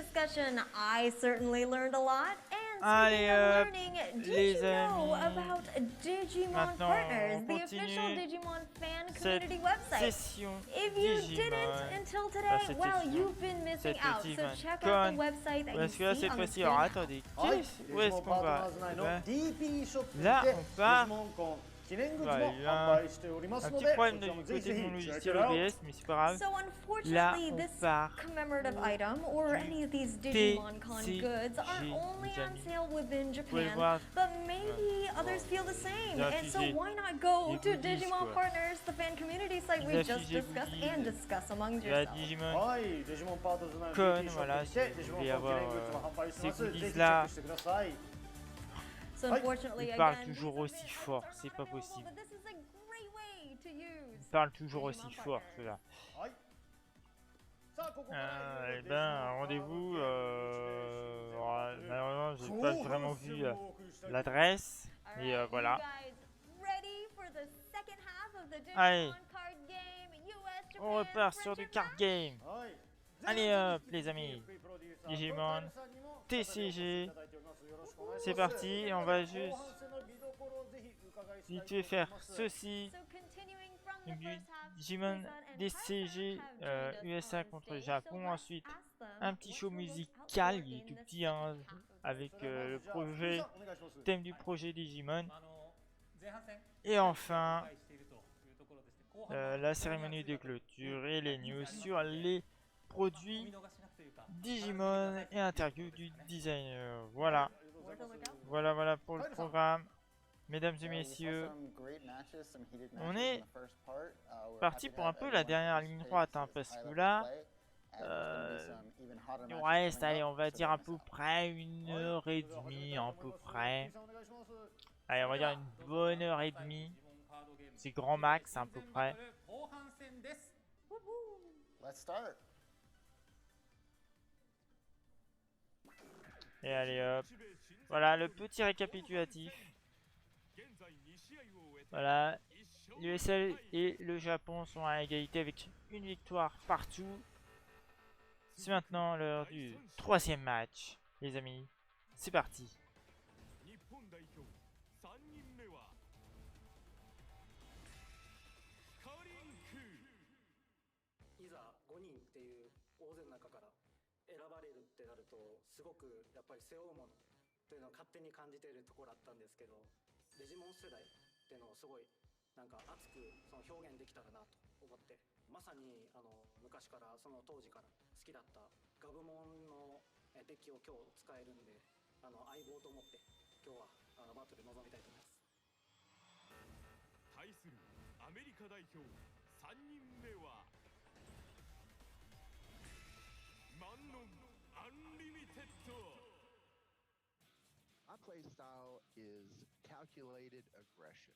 discussion. I certainly learned a lot. And Allez, speaking of learning, les did you know amis, about Digimon maintenant, Partners, on the official continue Digimon fan cette community website? session If you Digimon, didn't until today, well, you've been missing cette out. So Digimon check Con. out the website that you Parce que là, see cette on the fois-ci, screen alors now. attendez, où est-ce qu'on va? Eh ben, DP ショップにlà, て on part. Digimon Con 記念グッズ Ouais, も il y a 販売しております un の petit で、 problème そちら du もぜ côté ひ de ぜ mon ひ logiciel check it out. OBS, mais c'est pas grave. So Là, unfortunately, on this part commemorative item or any of these Digimon Con TCG, goods are only on amis. sale within Vous pouvez le Japan, voir. but maybe others feel the same. Les And so affigés. why not go Les to goodies, Digimon quoi. Partners, the fan community site we Les just affigés discussed goodies. and discuss among La yourselves. Digimon はい、デジモンパートズの Con, DP ショッ voilà, プにて si デジ vous モン voulez コン記 avoir 念グッズも販売してます。 ces ぜひチェッ goodies-là. クしてください。 So unfortunately, Ils parlent again, toujours these aussi events fort, are c'est pas unavailable, possible. but this is a great way to use Ils parlent toujours aussi Digimon fort, Partners. ceux-là. はい。さあ、ここからEh ben, un rendez-vous. Malheureusement, j'ai pas vraiment vu l'adresse. Et Alright, voilà. you guys ready for the second half of the Digimon Allez. card game US Japan On repart sur du friendship card match? game. はい。 Allez hop, les amis. Digimon, TCG. C'est parti, et on va juste vite fait faire ceci. So continuing from the Donc, du first half, Digimon Susan and DCG Tyson have joined us USA on contre stage, Japon. so let's Ensuite, ask them un petit what show to look out musical, for il est in tout the petit, hein, second half of this. avec le projet, thème du projet Digimon. 前半戦 Et enfin, 紹介しているというところでして後半は la cérémonie de clôture et les news sur les お produits 見逃しなくというか Digimon et interview du designer. Voilà, Where to look out? voilà pour le programme. Mesdames et messieurs, on est parti pour un peu la dernière ligne droite, hein, parce que là, il reste, allez, on va dire à peu près 1h30, à peu près. Allez, on va dire une bonne heure et demie. C'est grand max, à peu près. 後半戦です Let's start. Et allez hop. Voilà le petit récapitulatif. Voilà. L'USL et le Japon sont à égalité avec une victoire partout. C'est maintenant l'heure du troisième match, les amis. C'est parti. いざ5人っていう大勢の中から選ばれるってなるとすごくやっぱり背負うものというのを勝手に感じているところだったんですけど、デジモン世代っていうのをすごいなんか熱くその表現できたらなと思って、まさに昔からその当時から好きだったガブモンのデッキを今日使えるんで相棒と思って今日はバトル臨みたいと思います。対するアメリカ代表3人目はマンノンアンリミテッド。 My play style is calculated aggression,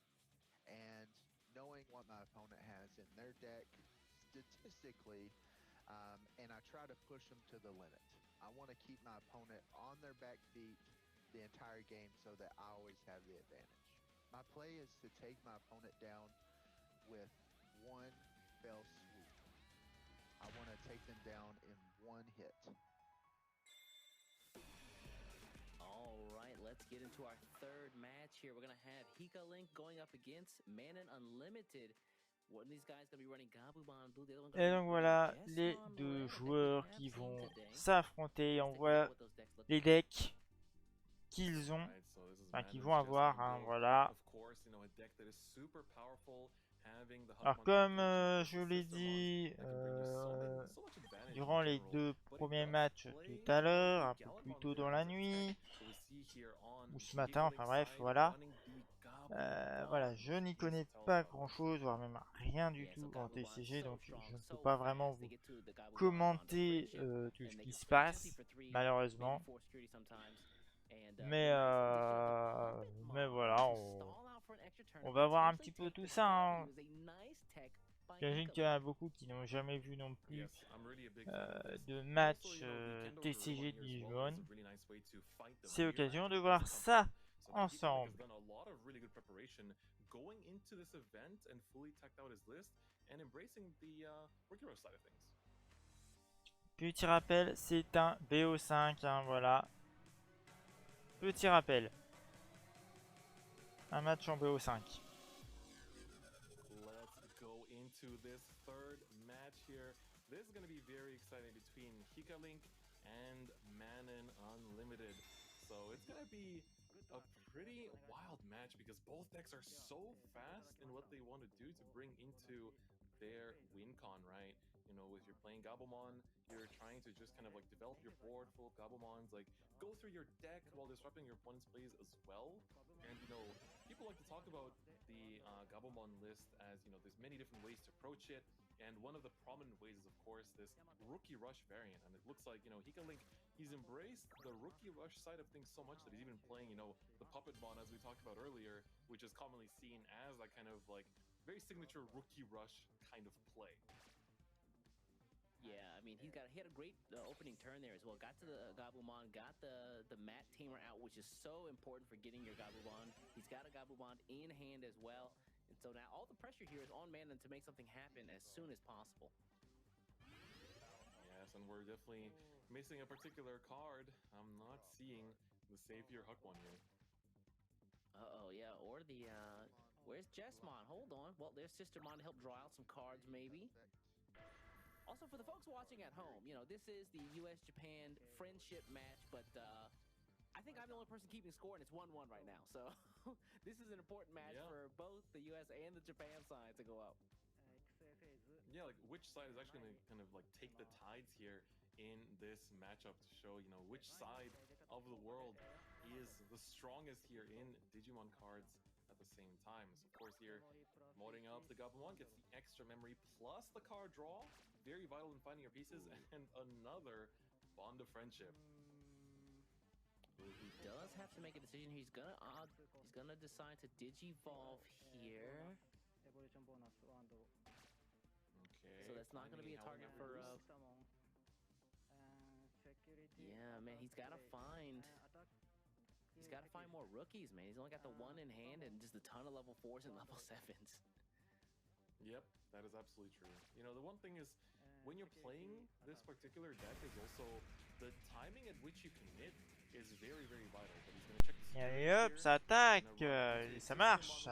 and knowing what my opponent has in their deck statistically, and I try to push them to the limit. I want to keep my opponent on their back feet the entire game so that I always have the advantage. My play is to take my opponent down with one fell swoop. I want to take them down in one hit. Alright, let's get into our third match here. We're going to have Hika Link going up against Manon Unlimited. One of these guys going to be running Gabumon Blue. The other one Et donc voilà les on deux red that joueurs we have qui seen vont today. s'affronter. On Let's take a voit look what those decks look les like. decks qu'ils ont, enfin qu'ils vont avoir, hein, voilà. Alors comme je l'ai dit durant les deux premiers matchs tout à l'heure, un peu plus tôt dans la nuit, ou ce matin, enfin bref, voilà. Voilà, je n'y connais pas grand chose, voire même rien du tout en TCG, donc je ne peux pas vraiment vous commenter tout ce qui se passe, malheureusement. Mais voilà, on va voir un petit peu tout ça. Hein. J'imagine qu'il y en a beaucoup qui n'ont jamais vu non plus de match TCG Digimon. C'est l'occasion de voir ça ensemble. Going into this event and fully teched out his list and embracing the work hero side of things. Petit rappel, c'est un BO5, hein, voilà. Petit rappel. Un match en BO5. Let's go into this third match here. This is going to be very exciting between Hikalink and Manon Unlimited. So it's going to be a pretty wild match because both decks are so fast in what they want to do to bring into their win con, right? You know, if you're playing Gabumon, you're trying to just kind of like develop your board full of Gabumons, like go through your deck while disrupting your opponent's plays as well. And you know, people like to talk about the Gabumon list as, you know, there's many different ways to approach it. And one of the prominent ways is, of course, this Rookie Rush variant. And it looks like, you know, Hikalink, he's embraced the Rookie Rush side of things so much that he's even playing, you know, the Puppet Mon, as we talked about earlier, which is commonly seen as that kind of like very signature Rookie Rush kind of play. Yeah, I mean, he had a great opening turn there as well. Got to the Gabumon, got the Mat Tamer out, which is so important for getting your Gabumon. He's got a Gabumon in hand as well. And so now all the pressure here is on Manon to make something happen as soon as possible. Yes, and we're definitely missing a particular card. I'm not seeing the Savior Huckmon here. Uh-oh, yeah, or the, where's Jessmon? Hold on. Well, there's Sistermon to help draw out some cards, maybe. Also, for the folks watching at home, you know, this is the US-Japan friendship match, but I think I'm the only person keeping score, and it's 1-1 right now. So this is an important match for both the US and the Japan side to go up. Yeah, like which side is actually going to kind of like take the tides here in this matchup to show, you know, which side of the world is the strongest here in Digimon cards at the same time. So of course here, modding up the Gabumon gets the extra memory plus the card draw. Very vital in finding your pieces, and another bond of friendship. He does have to make a decision. He's gonna decide to Digivolve here. Okay. So that's not gonna be a target for. Yeah, man, he's gotta find more rookies, man. He's only got the one in hand and just a ton of level 4s and level 7s. Yep, that is absolutely true. You know, the one thing is, when you're playing this particular deck is also the timing at which you commit is very, very vital. But he's gonna check the Allez hop, ça attaque, et ça marche.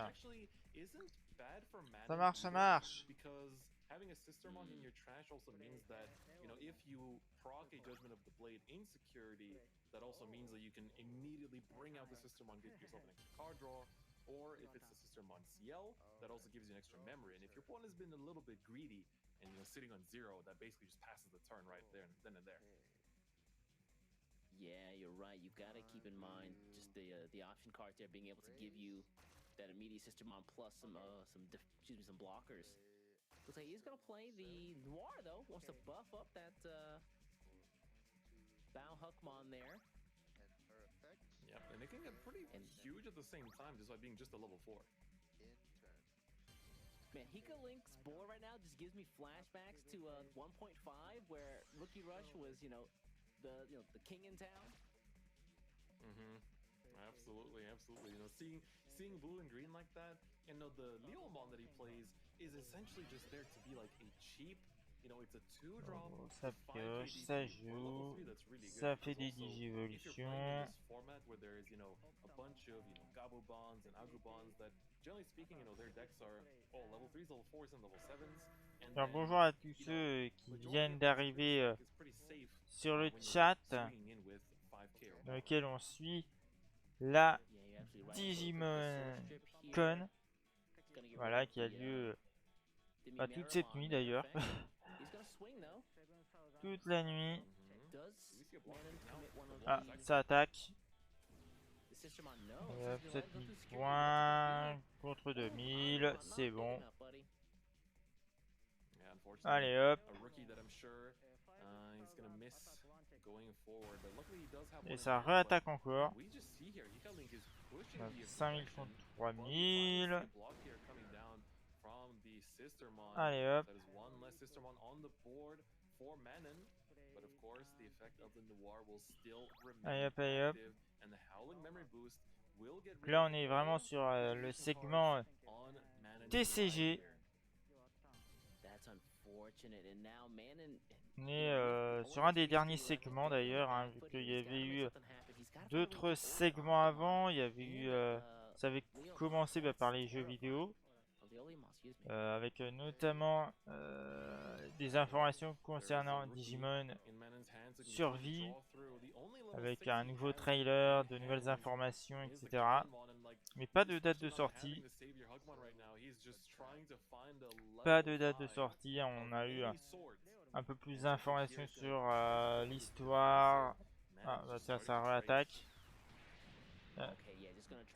Ça marche, ça marche. Because having a Sistermon in your trash also means that, you know, if you proc a Judgment of the Blade in security, that also means that you can immediately bring out the Sistermon, get yourself an extra card draw. Or if it's the Sistermon CL, that also gives you an extra memory. And if your opponent has been a little bit greedy and, you know, sitting on 0, that basically just passes the turn right there, then and there. Yeah, you're right. You've got to keep in mind just the option cards there being able to give you that immediate Sistermon plus some blockers. Looks like he's gonna play the Noir though. Wants to buff up that Bao Huckmon there. Yep, and it can get pretty huge at the same time just by being just a level 4. Man, Hikalink's board right now just gives me flashbacks to 1.5, where Rookie Rush was, you know, the king in town. Absolutely, absolutely. You know, seeing blue and green like that, and you know, the Leomon that he plays is essentially just there to be like a cheap, you know, it's a 2-drop. Oh, ça pioche, ça joue, ça fait des digivolutions. Format where there is, you know, a bunch of, you know, Gabubons and Agubons that, generally speaking, you know, their decks are all level 3s, level 4s, and level 7s. Alors bonjour à tous ceux qui viennent d'arriver sur le chat, dans lequel on suit la Digimon Con, voilà, qui a lieu toute cette nuit d'ailleurs, toute la nuit. Ah, ça attaque. 7000 points contre 2000, c'est bon. Allez hop. Et ça réattaque encore. 5000 contre 3000. Allez hop. Allez hop, allez hop. Donc là on est vraiment sur le segment TCG. On est sur un des derniers segments d'ailleurs, hein, vu qu'il y avait eu d'autres segments avant. Il y avait eu, ça avait commencé par les jeux vidéo, avec notamment des informations concernant Digimon Survie, avec un nouveau trailer, de nouvelles informations, etc. Mais pas de date de sortie. Pas de date de sortie. On a eu un peu plus d'informations sur l'histoire. Ah, bah tiens, ça réattaque.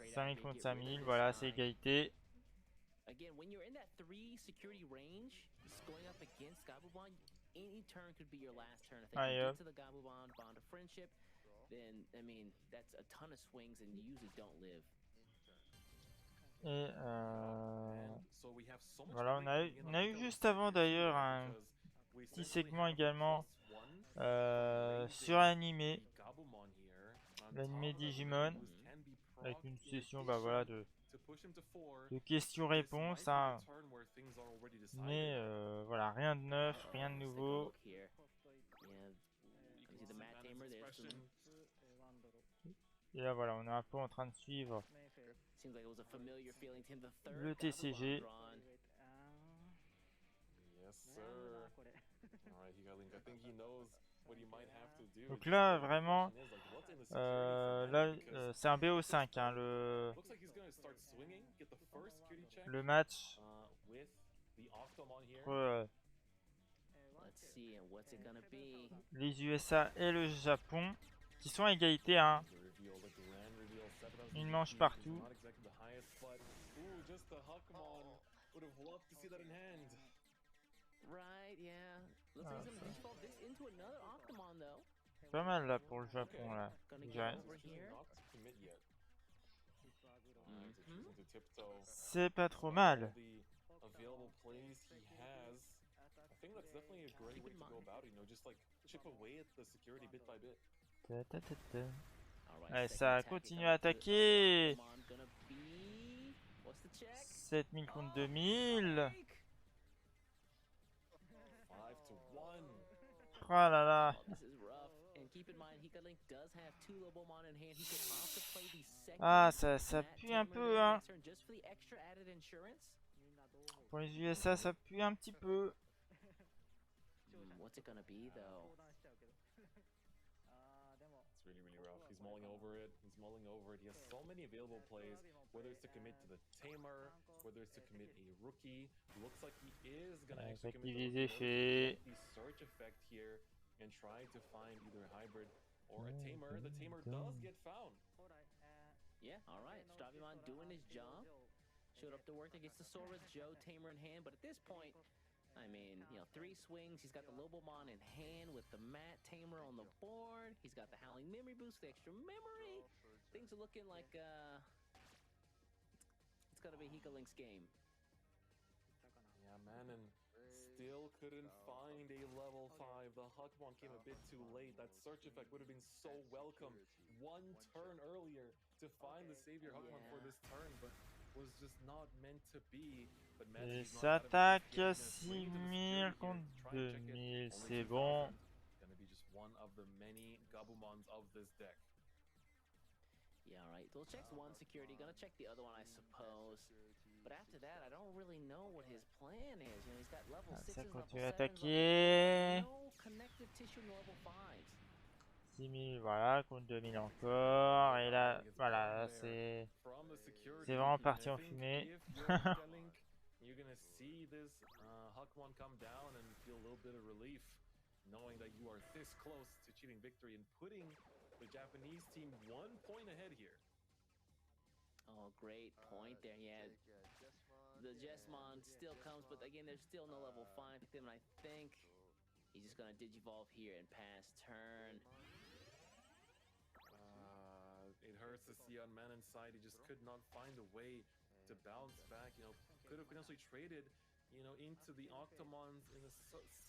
5000 contre 5000, voilà, c'est égalité. Again, when you're in that 3 security range, going up against Gabumon, any turn could be your last turn. If they can get to the Gabumon bond of friendship, then, I mean, that's a ton of swings and you usually don't live. Et voilà, on a eu juste avant d'ailleurs un petit segment également sur l'animé Digimon, avec une session voilà, de questions-réponses, hein. Mais voilà, rien de neuf, rien de nouveau. Et là voilà, on est un peu en train de suivre le TCG. Donc là vraiment, c'est un BO5, hein, le match entre les USA et le Japon, qui sont à égalité, hein. Une manche partout. Pas mal là pour le Japon là. C'est pas trop mal. Allez, ça continue à attaquer. 7000 contre 2000. Oh là là. Ah, ça pue un peu, hein. Pour les USA, ça pue un petit peu. What's it gonna be though? It's really, really rough. He's mulling over it. He's mulling over it. He has so many available plays, whether it's to commit to the Tamer, whether it's to commit a rookie. Looks like he is gonna actually commit the search effect here and try to find either a hybrid or a Tamer. The Tamer does get found. Yeah, alright. Stravimon doing his job. Showed up to work against the Sora Joe Tamer in hand, but at this point, I mean, you know, 3 swings. He's got the Lobomon in hand with the Matt Tamer on the board. He's got the Howling Memory Boost, the extra memory. Things are looking like it's gonna be Hika Link's game. Yeah, Manon still couldn't find a level 5. The Huckmon came a bit too late. That search effect would have been so welcome. One turn earlier to find the Savior Huckmon for this turn, but was just not meant to be. Et ça attaque 6000 contre 2000, c'est bon. Yeah, right. Well, checks one security, gonna check the other one, I suppose. But after that, I don't really know what his plan is. You know, he's got level 6s, level 7s, no connective tissue level 5s. 6000, voilà, contre 2000 encore. Et là, voilà, c'est vraiment parti en fumée. You're gonna see this Huckmon come down and feel a little bit of relief, knowing that you are this close to cheating victory and putting the Japanese team 1 point ahead here. Oh, great point there. Yeah, the Jesmon still comes, but again, there's still no level 5. Then I think he's just gonna Digivolve here and pass turn. It hurts to see on Manon's side. He just could not find a way to bounce back. You know, could have potentially traded, you know, into the Octomons in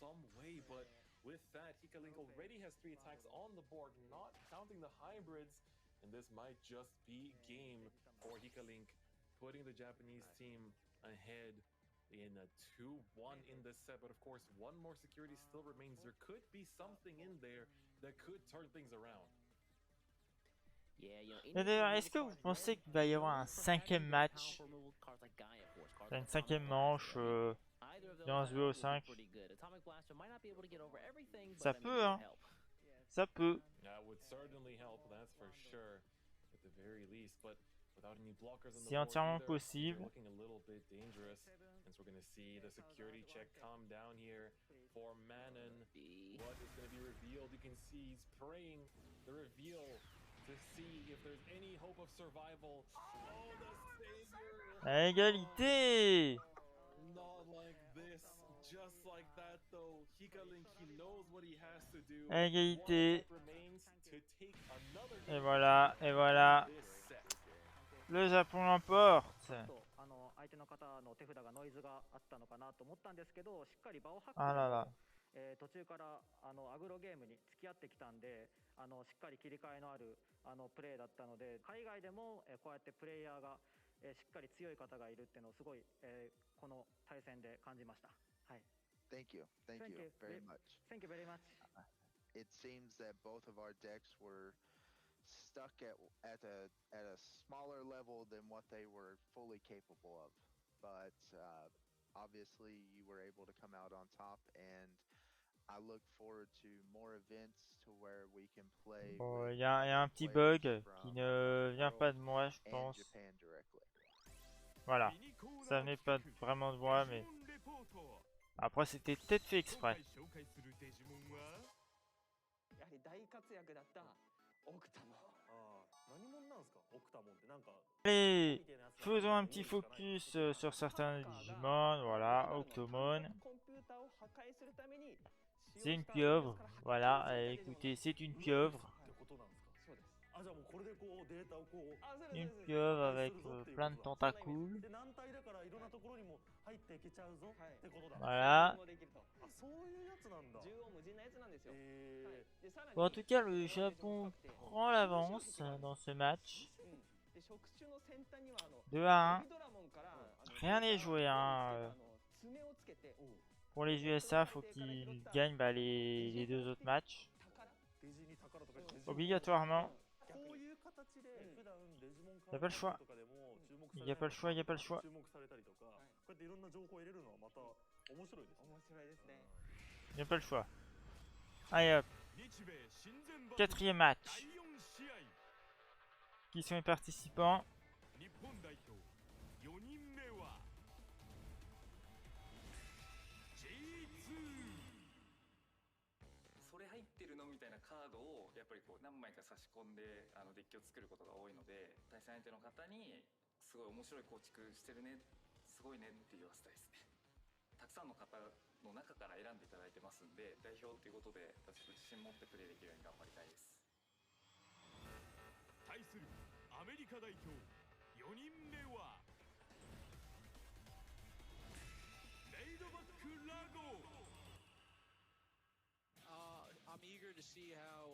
some way, but with that, Hika Link already has 3 attacks on the board, not counting the hybrids, and this might just be game for Hika Link, putting the Japanese team ahead in a 2-1 in this set, but of course, one more security still remains. There could be something in there that could turn things around. Et d'ailleurs, est-ce que vous pensez qu'il va y avoir un cinquième match, une cinquième manche dans ce BO5? Ça peut, hein. Ça peut. That would certainly help, that's for sure, at the very least. But without any blockers on the C'est board entièrement either, possible. they're looking a little bit dangerous. And so we're going to see the security check come down here for Manon. What is going to be revealed? You can see he's praying the reveal to see if there's any hope of survival. Oh, the savior! À égalité. Not like this. Just like that, though. Hikalink, he knows what he has to do. À égalité. One step remains to take another Et voilà, et voilà. this set. Le Japon l'emporte. 相手の方の手札がノイズがあったのかなと思ったんですけど、しっかり場をハック Ah là là. 途中からアグロゲームに付き合ってきたんで、しっかり切り替えのあるプレーだったので、海外でもこうやってプレイヤーがしっかり強い方がいるっていうのをすごいこの対戦で感じました。はい。Thank you very much. Thank you very much. It seems that both of our decks were stuck at a smaller level than what they were fully capable of, but obviously you were able to come out on top, and I look forward to more events to where we can play. Bon, il y a un petit bug qui ne vient pas de moi, je pense. Voilà. Ça venait pas vraiment de moi, mais après c'était peut-être fait exprès. Allez, faisons un petit focus sur certains Digimon. Voilà, Octomon. C'est une pieuvre. Voilà, écoutez, c'est une pieuvre. Une pieuvre avec plein de tentacules. Voilà. Bon, en tout cas, le Japon prend l'avance dans ce match. 2-1. Rien n'est joué, hein. Pour les USA, faut qu'ils gagnent les deux autres matchs. Obligatoirement. Il n'y a pas le choix. Il n'y a pas le choix, il n'y a pas le choix. Il n'y a pas le choix. Allez hop. Quatrième match. Qui sont les participants? それ入ってるのみたいなカードをやっぱりこう何枚か差し込んでデッキを作ることが多いので、対戦相手の方にすごい面白い構築してるね、すごいねって言わせたいですね。たくさんの方の中から選んでいただいてますんで、代表ということで私自信持ってプレーできるように頑張りたいです。対するアメリカ代表4人目はレイドバックラゴ。I'm eager to see how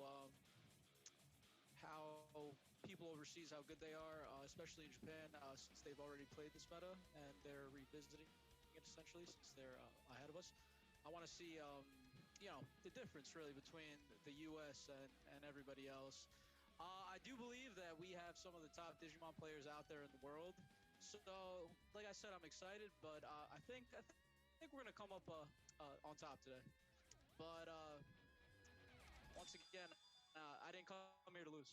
people overseas, how good they are, especially in Japan, since they've already played this meta and they're revisiting it essentially since they're ahead of us. I want to see the difference really between the US and everybody else. I do believe that we have some of the top Digimon players out there in the world. So, like I said, I'm excited, but I think we're gonna come up on top today. But once again, I didn't come here to lose.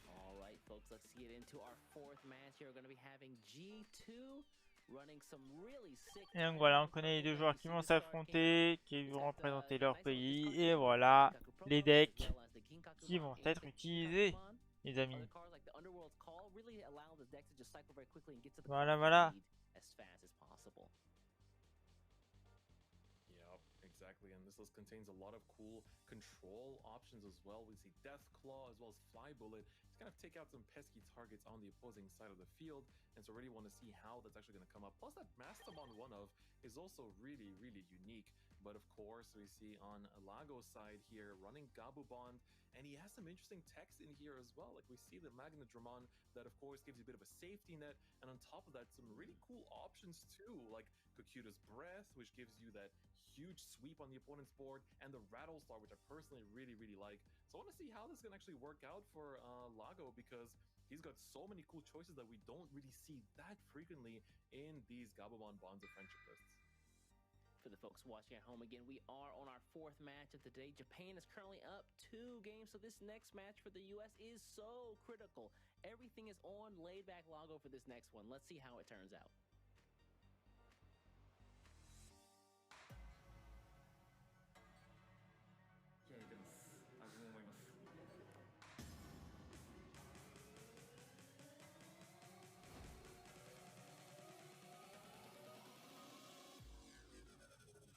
All right, folks, let's get into our fourth match here. We're going to be having G2 running some really sick. Et donc voilà, on connaît les deux joueurs qui vont s'affronter, qui vont représenter leur pays. Et voilà, les decks qui vont être utilisés, les amis. Voilà, voilà. Exactly, and this list contains a lot of cool control options as well. We see Death Claw as well as Fly Bullet. It's going to take out some pesky targets on the opposing side of the field, and so already want to see how that's actually going to come up. Plus that Mastamon one of is also really, really unique. But of course, we see on Lago's side here running Gabu Bond And he has some interesting text in here as well. Like we see the Magna Dramon that of course gives you a bit of a safety net, and on top of that some really cool options too, like Kokuta's Breath, which gives you that huge sweep on the opponent's board, and the Rattlestar, which I personally really like. So I want to see how this can actually work out for Lago, because he's got so many cool choices that we don't really see that frequently in these Gabumon Bonds of Friendship lists. For the folks watching at home, again, we are on our 4th match of the day. Japan is currently up 2 games, so this next match for the U.S. is so critical. Everything is on laid back Lago for this next one. Let's see how it turns out.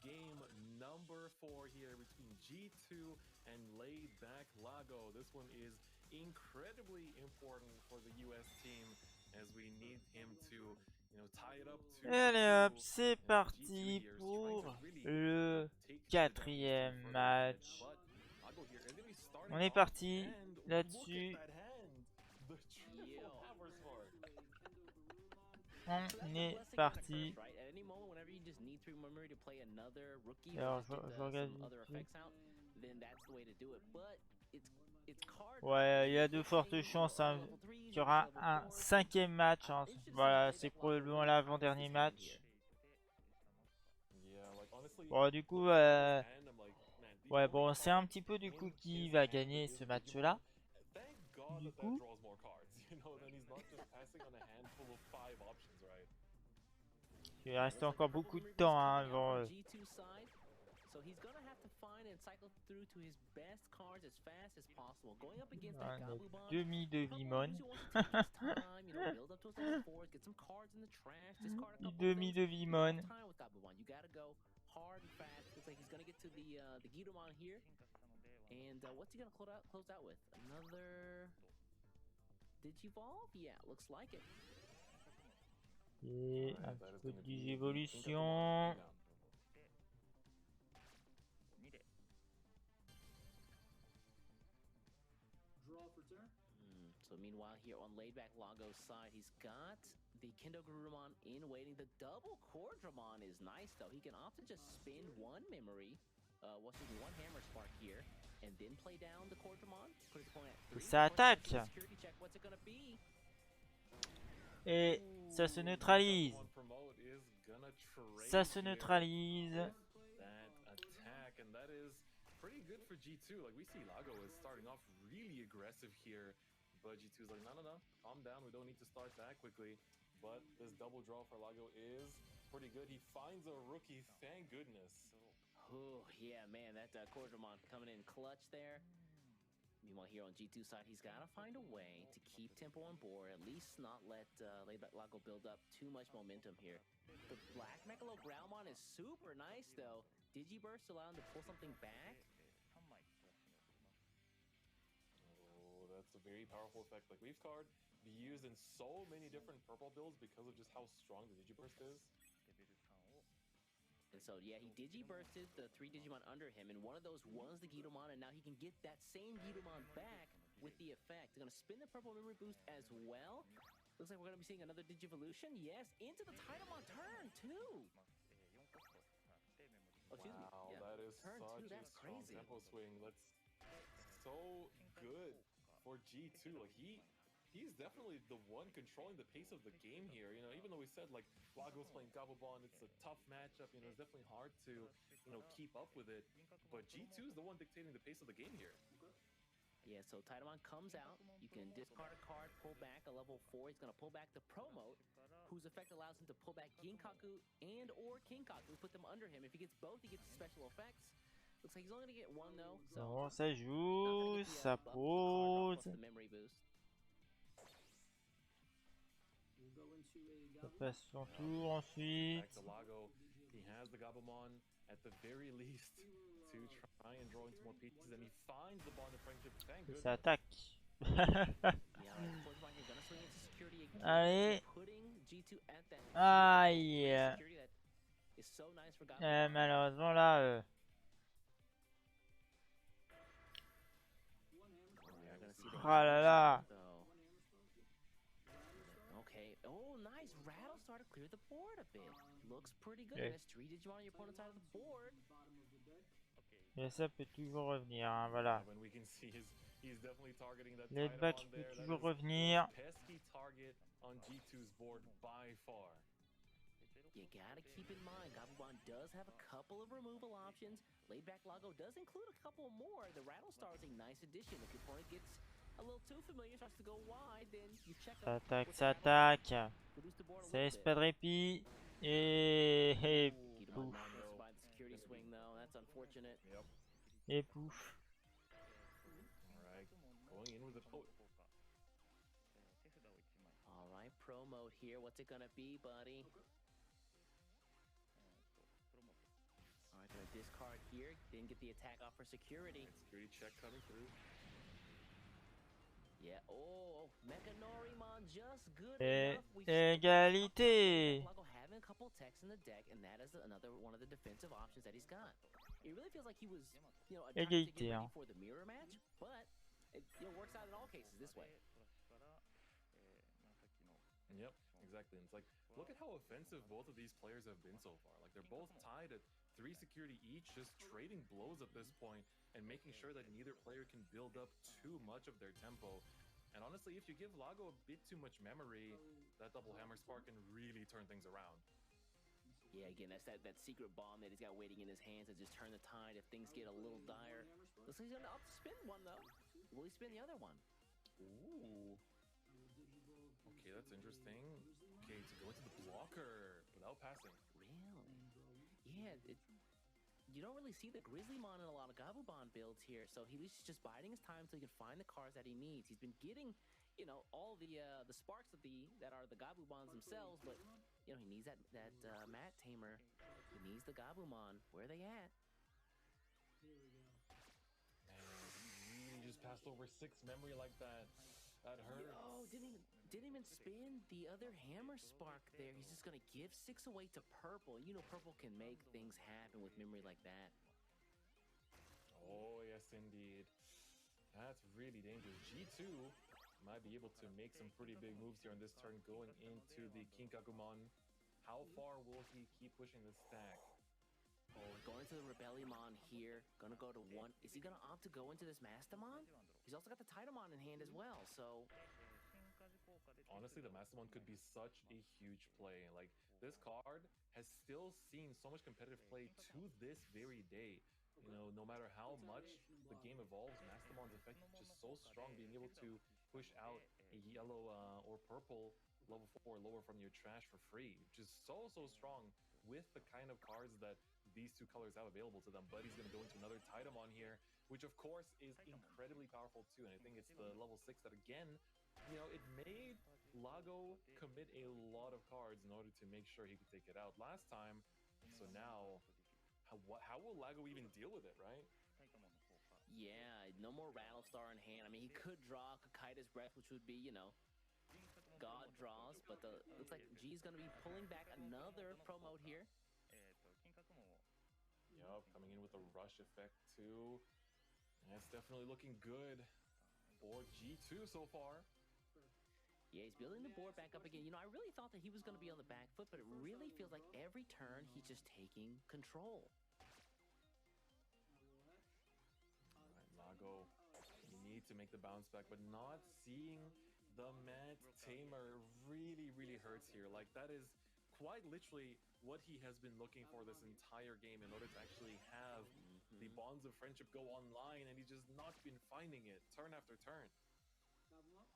Game number 4 here between G2 and laid back Lago. This one is incredibly important for the US team as we need him to, tie it up to. Allez hop, c'est parti pour le 4e match. On est parti là-dessus. On est parti. Alors, je regarde. Ouais, il y a de fortes chances hein, qu'il y aura un 5e match. Hein. Voilà, c'est probablement l'avant-dernier match. Bon, du coup, ouais, bon, c'est un petit peu du coup qui va gagner ce match-là. Du coup. Il reste encore beaucoup de temps hein, avant. Demi de Vimon. Demi de Vimon. And what's he gonna close out with? Another Digivolve? Yeah, looks like it. Et un petit peu de Digévolution. So meanwhile here on laidback Lago's side, he's got the Kindogurumon in waiting. The double Cordramon is nice though. He can often just spin one memory, one hammer spark here, and then play down the Cordramon. Put his opponent at 3. Ça attaque. Et ça se neutralise. Ça se neutralise. Pretty good for G2. Like we see Lago is starting off really aggressive here, but G2 is like, no, calm down. We don't need to start that quickly. But this double draw for Lago is pretty good. He finds a rookie, thank goodness. Oh yeah, man, that Cordramon coming in clutch there. Meanwhile, here on G2 side, he's got to find a way to keep tempo on board, at least not let Lago build up too much momentum here. The Black Mechalo Growlmon is super nice, though. Digiburst allow him to pull something back. Oh, that's a very powerful effect. Like, Leaf Card be used in so many different purple builds because of just how strong the Digiburst is. And so, yeah, he Digibursted the 3 Digimon under him, and one of those was the Ghidomon, and now he can get that same Ghidomon back with the effect. They're going to spin the purple memory boost as well. Looks like we're going to be seeing another Digivolution. Yes, into the Titamon turn 2. Oh, excuse me. Yeah. That is turn such 2, that's a strong crazy. tempo swing. That's so good for G2. Like he's definitely the one controlling the pace of the game here. You know, even though we said like Lago's playing Gabumon, it's a tough matchup. You know, it's definitely hard to keep up with it. But G2 is the one dictating the pace of the game here. Yeah, so Titamon comes out. You can discard a card, pull back a level 4. He's going to pull back the Promote, whose effect allows him to pull back Ginkaku and or Kinkaku, put them under him. If he gets both, he gets special effects. Looks like he's only going to get one, though. So bon, ça joue, ça pose. Ça passe son tour ensuite. He has the Gabumon at the very least to try and draw into more pieces, and he finds the bond of friendship. Thank goodness. Ça attaque. Allez. Aïe. see the Ah là là. though. Okay. Oh, nice. Rattle started to clear the board a bit. Looks pretty good. Okay. There's 3 Digimon on your opponent's side of the board. Et ça peut toujours revenir, hein, voilà. When we can see he's definitely targeting that L'headback Titamon peut there. That toujours is the revenir. most pesky target on G2's board by far. You gotta keep in mind, Gabumon does have a couple of removal options. Laidback Lago does include a couple more. The Rattlestar is a nice addition. If your opponent gets a little too familiar, starts to go wide, then you check Ça out attaque, what's ça happening. attaque. Reduce the board a Ça little laisse bit. pas de répit. Et Gabumon pouf. not gonna survive the security swing though. That's unfortunate. Yep. Et pouf. Alright, going in with the poke. Alright, pro mode here. What's it gonna be, buddy? Alright, gonna discard here. Didn't get the attack off for security. Security check coming through. Yeah, oh, Mechanorimon just good Et enough. égalité. Lago having a couple techs in the deck, and that is another one of the defensive options that he's got. It really feels like he was, you know, trying to get Égalité, ready hein. for the mirror match, but it works out in all cases this way. Yep, exactly. And it's like, look at how offensive both of these players have been so far. Like, they're both tied at 3 security each, just trading blows at this point and making sure that neither player can build up too much of their tempo. And honestly, if you give Lago a bit too much memory, that double hammer spark can really turn things around. Yeah, again, that's that secret bomb that he's got waiting in his hands to just turn the tide if things get a little dire. Looks like he's gonna spin one though. Will he spin the other one? Ooh. Okay, that's interesting. Okay, to go into the blocker without passing. Really? Yeah, you don't really see the Grizzlymon in a lot of Gabumon builds here, so he's just biding his time so he can find the cards that he needs. He's been getting, you know, all the sparks of that are the Gabumons themselves, but you know he needs that Mat Tamer. He needs the Gabumon. Where are they at? Man, he really just passed over 6 memory like that. That hurts. Oh, didn't even spin the other hammer spark there. He's just gonna give 6 away to purple. You know purple can make things happen with memory like that. Oh, yes, indeed. That's really dangerous. G2 might be able to make some pretty big moves here on this turn going into the Kinkagumon. How far will he keep pushing the stack? Oh, going to the Rebellionmon here. Gonna go to 1. Is he gonna opt to go into this Mastamon? He's also got the Titamon in hand as well, so... Honestly, the Mastamon could be such a huge play. Like, this card has still seen so much competitive play to this very day. You know, no matter how much the game evolves, Mastamon's effect is just so strong, being able to push out a yellow or purple level 4 lower from your trash for free. Just so strong with the kind of cards that these two colors have available to them. But he's going to go into another Titamon here, which of course is incredibly powerful too. And I think it's the level 6 that, again, you know, it made Lago commit a lot of cards in order to make sure he could take it out last time. So now, how will Lago even deal with it, right? Yeah, no more Rattlestar in hand. I mean, he could draw Kakaida's Breath, which would be, you know, God draws, but looks like G's gonna be pulling back another pro mode here. Yup, coming in with a rush effect too. That's definitely looking good for G2 so far. Yeah, he's building the board back up again. You know, I really thought that he was going to be on the back foot, but it really feels like every turn he's just taking control. Alright, Lago, you need to make the bounce back, but not seeing the Mat Tamer really hurts here. Like, that is quite literally what he has been looking for this entire game in order to actually have the bonds of friendship go online, and he's just not been finding it turn after turn.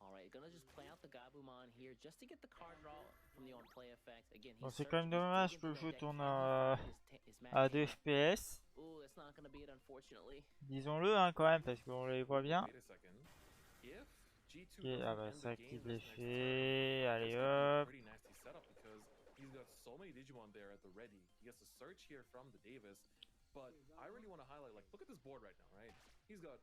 Alright, gonna just play out the Gabumon here just to get the card draw from the on-play effect. Again, Bon, c'est quand même dommage que le jeu tourne à 2 FPS. Ooh, that's not gonna be it, unfortunately. Disons-le, hein, quand même, parce qu'on les voit bien. Wait a second. If G2 Ok, ah bah doesn't ça end the active game this next l'effet. turn, Allez this could be a hop. pretty nasty setup because he's got so many Digimon there at the ready. He gets a search here from the Davis, but I really want to highlight, like, look at this board right now, right? He's got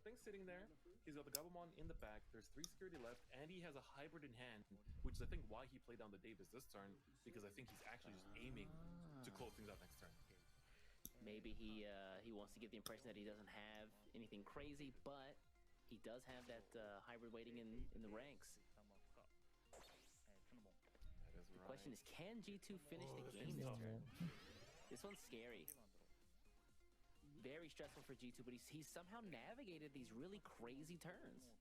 things sitting there. He's got the Gabumon in the back. There's 3 security left, and he has a hybrid in hand, which is I think why he played down the Davis this turn, because I think he's actually just aiming to close things out next turn. Maybe he wants to get the impression that he doesn't have anything crazy, but He does have that hybrid waiting in the ranks. That is The right. question is, can G2 finish the game this turn? This one's scary. Very stressful for G2, but he's somehow navigated these really crazy turns.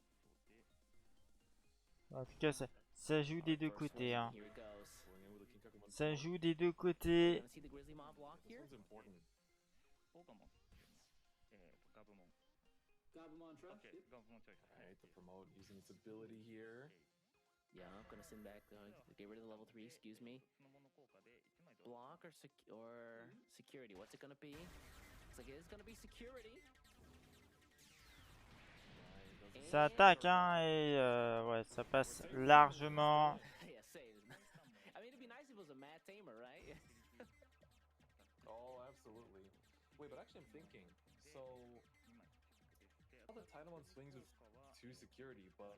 En tout cas, ça joue des deux côtés. Hein. Here it goes. Going in with a Kinkakuman Ça Con. joue des deux côtés. Gonna see the Grizzly Mob block This here. one's important. Gabumon Trash. Alright, to promote using its ability here. Yeah, I'm gonna send back, get rid of the level 3, excuse me. Block or security, what's it gonna be? Looks like it is gonna be security. Ça attaque, hein, et ouais, ça passe largement. Yeah, save. I mean, it'd be nice if it was a mad tamer, right? Oh, absolutely. Wait, but actually I'm thinking, so all the Titanmon swings with 2 security, but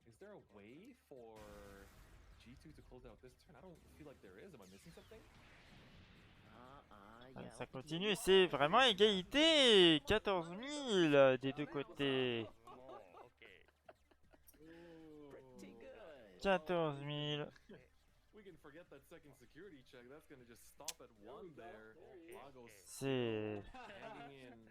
is there a way for G2 to close out this turn? I don't feel like there is. Am I missing something? Yeah, Ça continue, c'est vraiment égalité. 14 000 des deux côtés. 14 000. We can forget that second security check. That's gonna just stop at 1 there. Lagos C'est... hanging in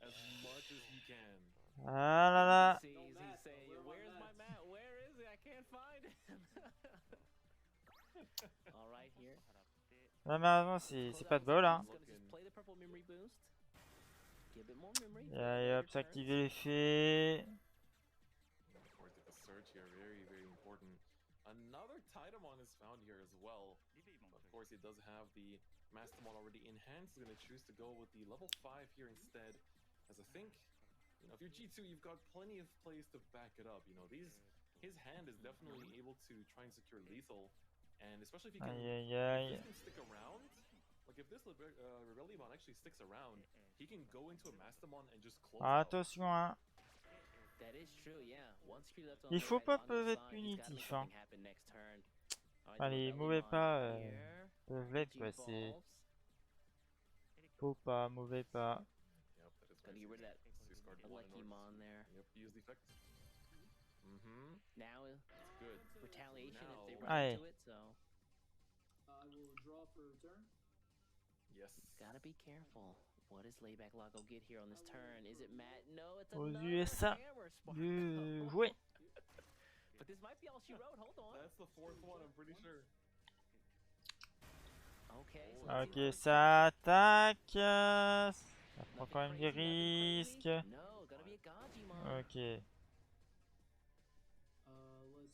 as much as he can. Ah là là. He's saying, where's my mat? Where is it? I can't find it. All right, here. Là, malheureusement, c'est pas de bol, hein. Et hop, s'activer l'effet. Of course, the search here, very, very important. Another Titanmon is found here as well. Of course, he does have the Mastermon already in hand, so he's gonna choose to go with the level 5 here instead. As I think, you know, if you're G2, you've got plenty of plays to back it up. You know, his hand is definitely able to try and secure lethal, and especially if he can, if this can stick around. Like if this Rebellion actually sticks around, he can go into a Mastermon and just close out. Attention, hein. Il faut pas peuvent être punitif, hein. Allez, mauvais pas peuvent l'être, quoi. C'est... Faut pas, mauvais pas. Gonna get rid of that lucky mon there. Yep, use the effect. Now, good. Retaliation if they run Allez. into it, so. I will draw for return. Yes. Gotta be careful. What does Layback Lago get here on this turn? Is it Matt? No, it's Aux another USA, hammer spark. jouer. But this might be all she wrote. Hold on. That's the 4th one, I'm pretty sure. Okay. Ok, ça attaque. Ça prend quand même des risques. No, gotta be a Gajimon. Ok.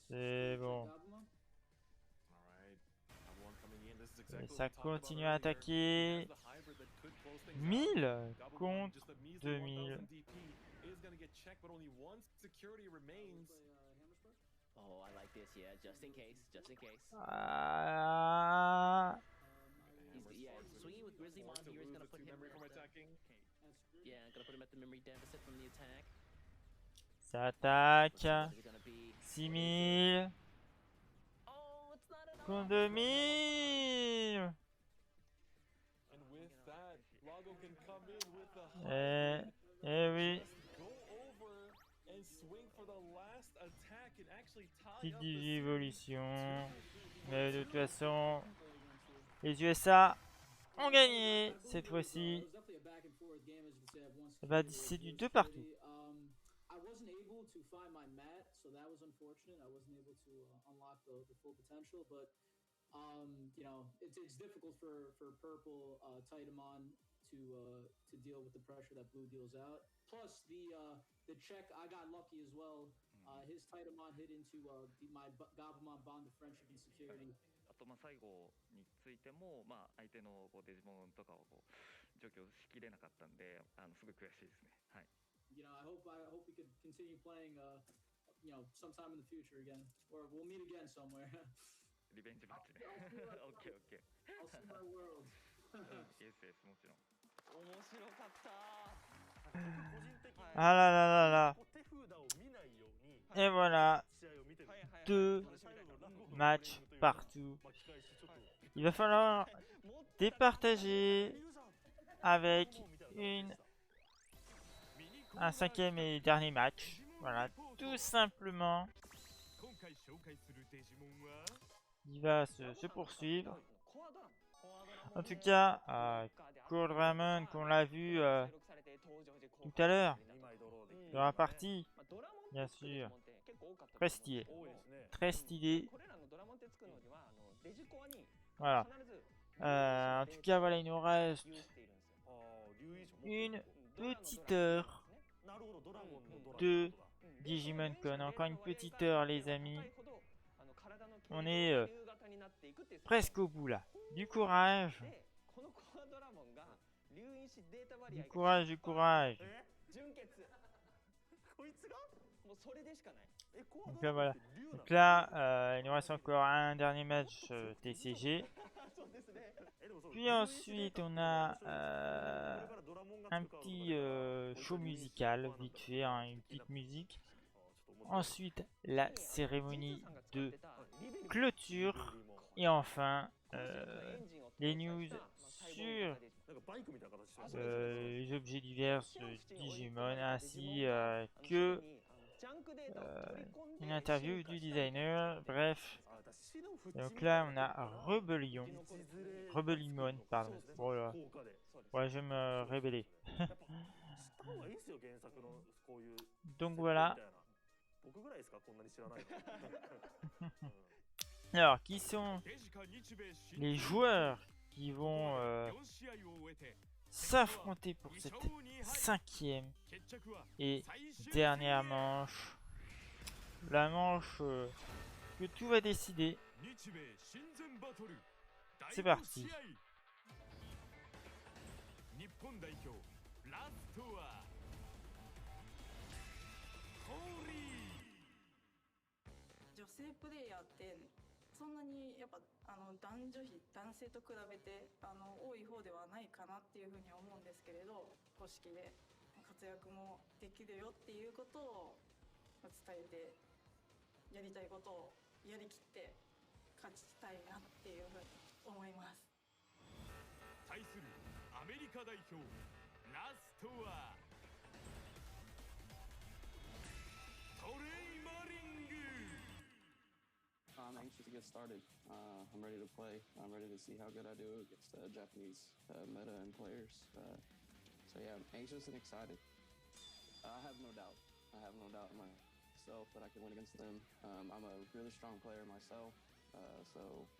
C'est bon. Et ça continue à attaquer. 1000 contre 2000. Oh, I like this, yeah, just in case, just in case. Ah. Yeah, swinging with Grizzly Mon here is gonna put him from attacking. Yeah, gonna put him at the memory deficit from the attack. Ça attaque. 6000 contre 2000. Eh oui. Petite Digi-évolution. Mais de toute façon, les USA ont gagné cette fois-ci. Bah, c'est du 2 partout. I wasn't able to find my mat, so that was unfortunate. I wasn't able to unlock the full potential, but you know, it's difficult for purple Titanmon to deal with the pressure that blue deals out. Plus the check, I got lucky as well. His Titanmon hit into my Gabumon bond of friendship and security. あと最後についても、相手のデジモンとかを除去しきれなかったんで、すごい悔しいですね。はい。You know, I hope we could continue playing, you know, sometime in the future again, or we'll meet again somewhere. リベンジマッチね。オッケーオッケー。I'll see my world. Yes, yes, もちろん。面白かった。 Ah là là là là. Et voilà. 2 matchs partout. Il va falloir départager avec une un 5e et dernier match. Voilà, tout simplement. Il va se poursuivre. En tout cas, Cold Ramon, qu'on l'a vu tout à l'heure, dans la partie, bien sûr, très stylé. Très stylé. Voilà. En tout cas, voilà, il nous reste une petite heure de Digimon Con. Encore une petite heure, les amis. On est presque au bout là. Du courage. Du courage, du courage. Donc là, voilà. Donc là, il nous reste encore un dernier match TCG. Puis ensuite, on a un petit show musical, vite fait, hein, une petite musique. Ensuite, la cérémonie de clôture. Et enfin, les news sur les objets divers Digimon, ainsi que une interview du designer. Bref. Donc là, on a Rebellion, pardon. Voilà. Ouais, je vais me révéler. Donc voilà. Alors, qui sont les joueurs qui vont s'affronter pour cette 5e et dernière manche? La manche que tout va décider. C'est parti. 女性プレイヤーってそんなにやっぱ男女比男性と比べて多い方ではないかなっていうふうには思うんですけれど、公式で活躍もできるよっていうことを伝えて、やりたいことをやりきって勝ちたいなっていうふうに思います。対するアメリカ代表ラストはトレイマリング。 I'm anxious to get started. I'm ready to play. I'm ready to see how good I do against Japanese meta and players. So yeah, I'm anxious and excited. I have no doubt. I have no doubt in myself that I can win against them. I'm a really strong player myself. So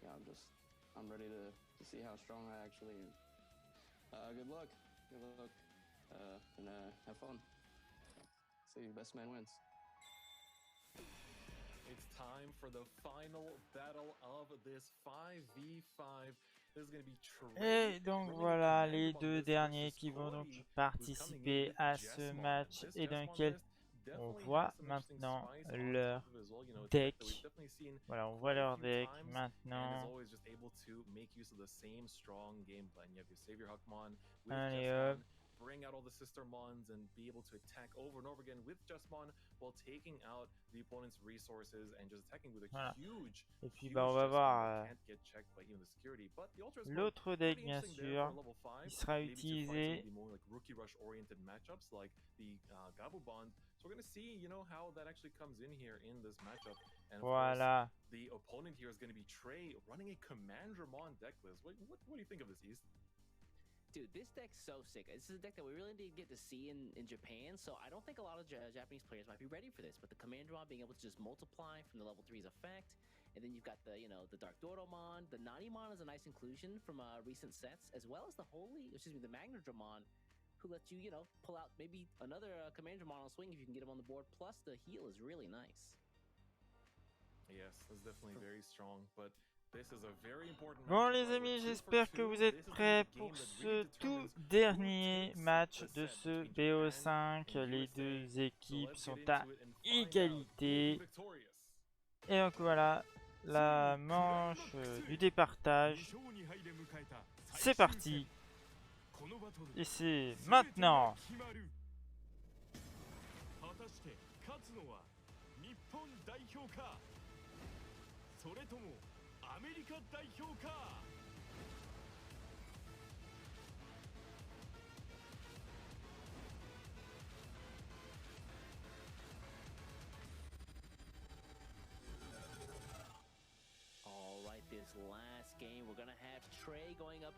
yeah, I'm ready to see how strong I actually am. Good luck. Good luck. And have fun. See, best man wins. It's time for the final battle of this 5v5. This is going to be Et donc voilà les deux derniers qui vont donc participer à ce match et dans lequel on voit maintenant leur deck. Voilà, on voit leur deck maintenant. Allez hop. Bring out all the sister mons and be able to attack over and over again with just mon while taking out the opponent's resources and just attacking with a huge. Et puis bah on va voir l'autre deck bien Pretty sûr qui sera utilisé. Rookie rush oriented matchups like the Gabobond. So we're going to see, you know, how that actually comes in here in this matchup. And of Voilà. course, the opponent here is going to be Trey running a Commandramon deck list. What do you think of this, East? Dude, this deck's so sick. This is a deck that we really didn't get to see in Japan, so I don't think a lot of Japanese players might be ready for this. But the Commandramon being able to just multiply from the level 3's effect, and then you've got the, you know, the Dark Doromon. The Nanimon is a nice inclusion from recent sets, as well as the the Magnadramon, who lets you, you know, pull out maybe another Commandramon on swing if you can get him on the board. Plus, the heal is really nice. Yes, that's definitely very strong, but bon les amis, j'espère que vous êtes prêts pour ce tout dernier match de ce BO5. Les deux équipes sont à égalité. Et donc voilà, la manche du départage. C'est parti. Et c'est maintenant. アメリカ代表か。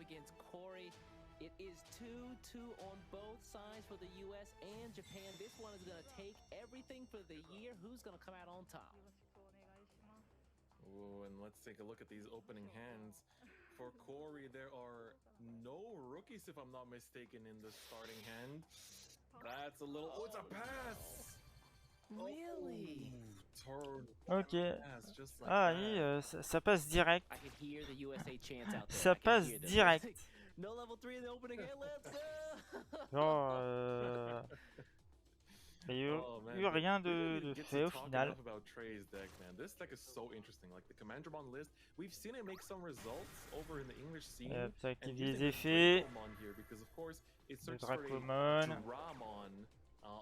against Corey. It is 2-2 on both sides for the US and Japan. This one is going to take everything for the year. Who's going to come out on top? Ooh, and let's take a look at these opening hands. For Corey, there are no rookies, if I'm not mistaken, in the starting hand. That's a little... Oh, it's a pass! Really? Turn. Ok. Pass, just like Ah that. oui, ça passe direct. I can hear the USA chants out there. Ça passe direct. No level 3 in the opening hand, let's go! Genre, il n'y a eu rien de fait au final. About Trey's deck, man. This deck is so interesting. Like the Commandramon list, we've seen it make some results over in the English scene. Ça active and les effets. Here because of course it Le searches for a Dracomon. Dramon